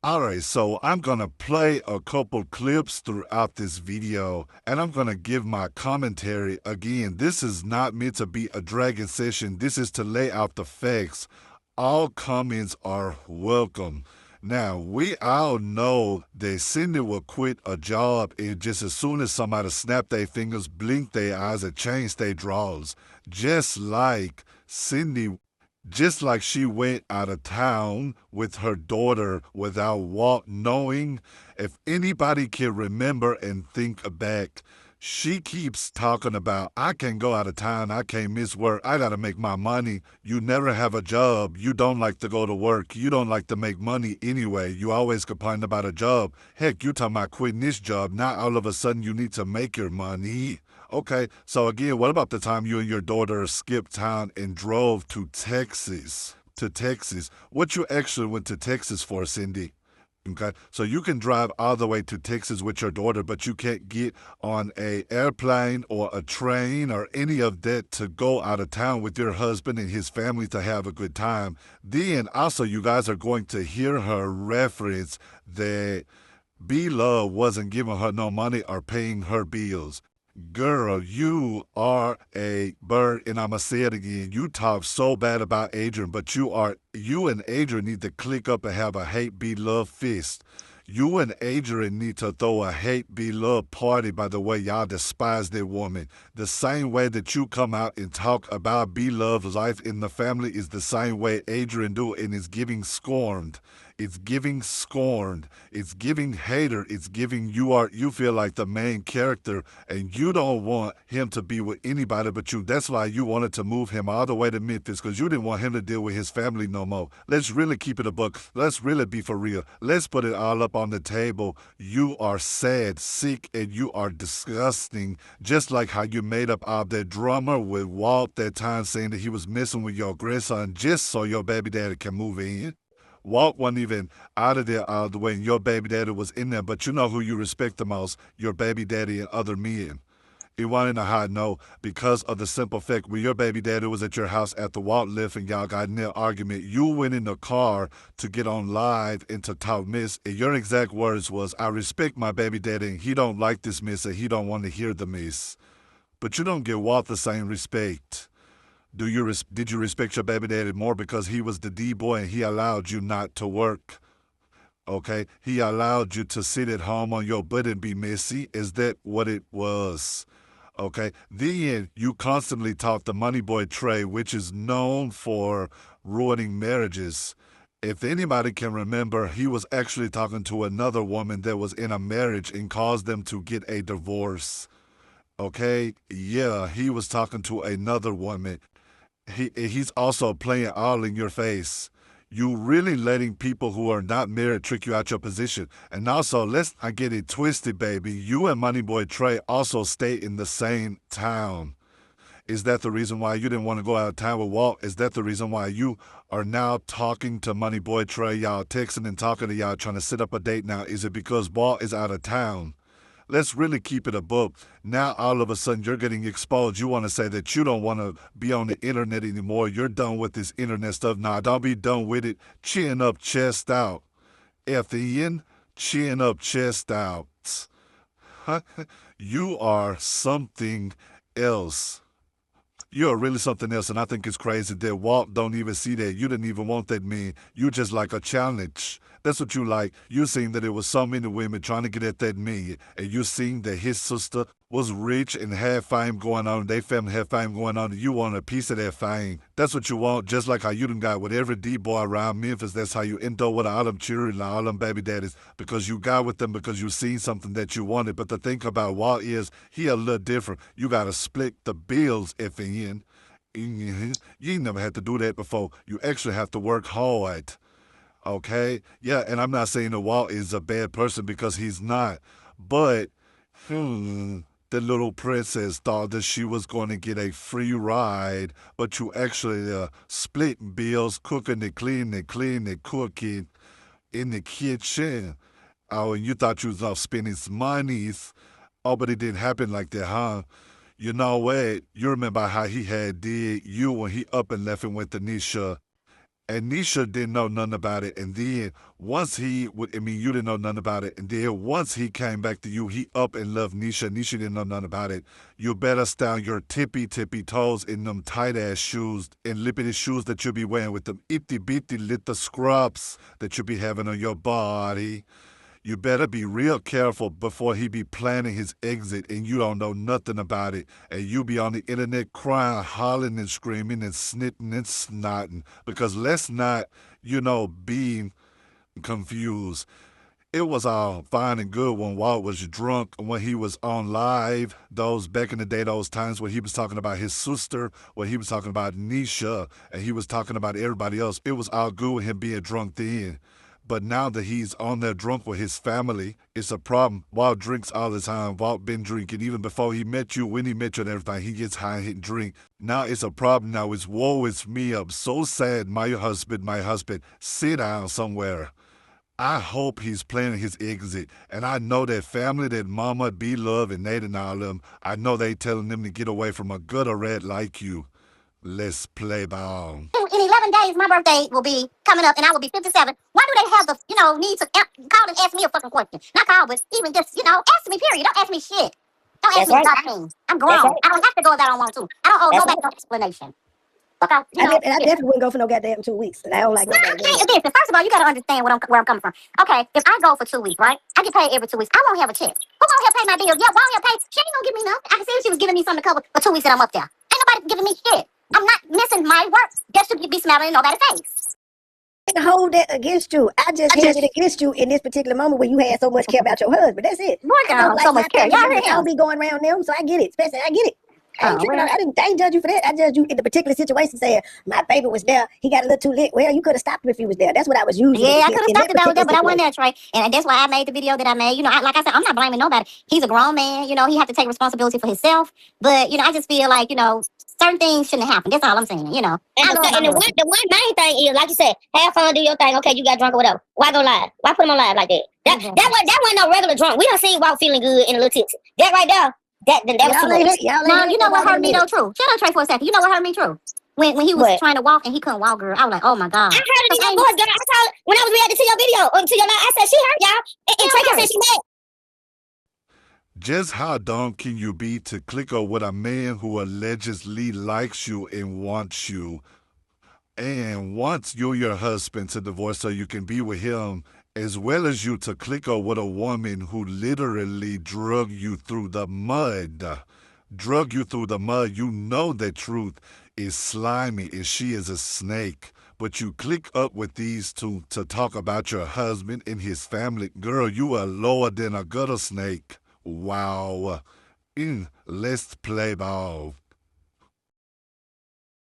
Alright, so I'm gonna play a couple clips throughout this video, and I'm gonna give my commentary. Again, this is not meant to be a dragon session. This is to lay out the facts. All comments are welcome. Now, we all know that Cindy will quit a job and just as soon as somebody snap their fingers, blink their eyes, and change their draws. Just like Cindy just like she went out of town with her daughter without Walt knowing. If anybody can remember and think back, she keeps talking about, I can't go out of town, I can't miss work, I gotta make my money. You never have a job, you don't like to go to work, you don't like to make money anyway, you always complain about a job. Heck, you talking about quitting this job, now all of a sudden you need to make your money. Okay, so again, what about the time you and your daughter skipped town and drove to Texas? To Texas. What you actually went to Texas for, Cindy? Okay, so you can drive all the way to Texas with your daughter, but you can't get on a airplane or a train or any of that to go out of town with your husband and his family to have a good time. Then also you guys are going to hear her reference that B-Love wasn't giving her no money or paying her bills. Girl, you are a bird, and I'ma say it again. You talk so bad about Adrian, but you and Adrian need to click up and have a hate be love fist. You and Adrian need to throw a hate be love party by the way y'all despise that woman. The same way that you come out and talk about be love's life in the family is the same way Adrian do and is giving scorned. It's giving scorned. It's giving hater. It's giving you feel like the main character and you don't want him to be with anybody but you. That's why you wanted to move him all the way to Memphis because you didn't want him to deal with his family no more. Let's really keep it a buck. Let's really be for real. Let's put it all up on the table. You are sad, sick, and you are disgusting. Just like how you made up of that drummer with Walt that time saying that he was messing with your grandson just so your baby daddy can move in. Walt wasn't even out of there all the way, and your baby daddy was in there. But you know who you respect the most? Your baby daddy and other men. You want to know how I know? Because of the simple fact when your baby daddy was at your house after Walt left and y'all got in their argument, you went in the car to get on live and to talk mess. And your exact words was, I respect my baby daddy and he don't like this mess and he don't want to hear the mess. But you don't give Walt the same respect. Did you respect your baby daddy more because he was the D boy and he allowed you not to work? Okay, he allowed you to sit at home on your butt and be messy. Is that what it was? Okay, then you constantly taught the money boy Trey, which is known for ruining marriages. If anybody can remember, he was actually talking to another woman that was in a marriage and caused them to get a divorce. Okay, yeah, he was talking to another woman. He's also playing all in your face. You really letting people who are not married trick you out your position. And also, let's not get it twisted, baby. You and Moneyboy Trey also stay in the same town. Is that the reason why you didn't want to go out of town with Walt? Is that the reason why you are now talking to Moneyboy Trey? Y'all texting and talking to y'all trying to set up a date now. Is it because Walt is out of town? Let's really keep it a book. Now all of a sudden you're getting exposed. You want to say that you don't want to be on the internet anymore. You're done with this internet stuff. Nah, don't be done with it. Chin up, chest out. F-E-N, chin up, chest out. You are something else. You're really something else, and I think it's crazy that Walt don't even see that. You didn't even want that man. You just like a challenge. That's what you like. You seen that it was so many women trying to get at that man, and you seen that his sister was rich and had fame going on, and they family had fame going on, and you want a piece of that fame. That's what you want, just like how you done got with every D-boy around Memphis. That's how you end up with all them children, all them baby daddies, because you got with them because you seen something that you wanted. But the thing about Walt is he a little different. You got to split the bills, FN. You ain't never had to do that before. You actually have to work hard. Okay? Yeah, and I'm not saying that Walt is a bad person because he's not. But the little princess thought that she was going to get a free ride, but you actually splitting bills, cooking and cleaning and cooking in the kitchen. Oh, and you thought you was off spending some monies. Oh, but it didn't happen like that, huh? You know what? You remember how he had did you when he up and left and went to Nisha And Nisha didn't know nothing about it. And then once you didn't know nothing about it. And then once he came back to you, he up and loved Nisha. Nisha didn't know nothing about it. You better stand your tippy toes in them tight ass shoes and lippity shoes that you be wearing with them itty bitty little scrubs that you be having on your body. You better be real careful before he be planning his exit and you don't know nothing about it. And you be on the internet crying, hollering and screaming and snitting and snotting. Because let's not, be confused. It was all fine and good when Walt was drunk, when he was on live, those back in the day, those times when he was talking about his sister, when he was talking about Nisha, and he was talking about everybody else. It was all good with him being drunk then. But now that he's on there drunk with his family, it's a problem. Walt drinks all the time. Walt been drinking even before he met you, when he met you and everything. He gets high and drink. Now it's a problem. Now it's woe is me. I'm so sad. My husband, sit down somewhere. I hope he's planning his exit. And I know that family, that mama, B-Love, and Nate and all of them, I know they telling them to get away from a gutter rat like you. Let's play ball. In 11 days, my birthday will be coming up, and I will be 57. Why do they have the, need to call and ask me a fucking question? Not call, but even just, ask me, period. Don't ask me shit. Don't ask me about things. I'm grown. I don't have to go if I don't want to. I don't owe nobody no explanation. Fuck out, I definitely wouldn't go for no goddamn 2 weeks. And I don't like no goddamn. Listen, first of all, you got to understand where I'm coming from. Okay, if I go for 2 weeks, right? I get paid every 2 weeks. I won't have a check. Who won't have paid my bills? Yeah, won't have paid. She ain't gonna give me nothing. I can see if she was giving me something to cover for 2 weeks that I'm up there. Ain't nobody giving me shit. I'm not missing my work just to be smiling in nobody's face. I can hold that against you. I just held it against you in this particular moment when you had so much care about your husband. That's it. Boy, so much care. I don't be going around them, so I get it. Especially, I get it. I didn't judge you for that. I judged you in the particular situation saying, my baby was there. He got a little too lit. Well, you could have stopped him if he was there. That's what I was using. Yeah, I could have stopped it that was there, but I wasn't there, Trey. And that's why I made the video that I made. Like I said, I'm not blaming nobody. He's a grown man. He have to take responsibility for himself. But, I just feel like, certain things shouldn't happen. That's all I'm saying, And the one main thing is, like you said, have fun, do your thing. Okay, you got drunk or whatever. Why go live? Why put him on live like that? That wasn't no regular drunk. We done seen Walt feeling good and a little tipsy. That right there. That was too much. No, you know what hurt me though, True? Shut up, Trey, for a second. You know what hurt me, True? When he was trying to walk and he couldn't walk, girl. I was like, oh my God. I heard it in your voice, girl. I told when I was reacting to your video or to your live, I said she hurt y'all. And Trey said she mad. Just how dumb can you be to click on with a man who allegedly likes you and wants you and wants you, your husband, to divorce so you can be with him, as well as you to click on with a woman who literally drug you through the mud. Drug you through the mud. You know the truth is slimy and she is a snake. But you click up with these two to talk about your husband and his family. Girl, you are lower than a gutter snake. Wow. Let's play ball.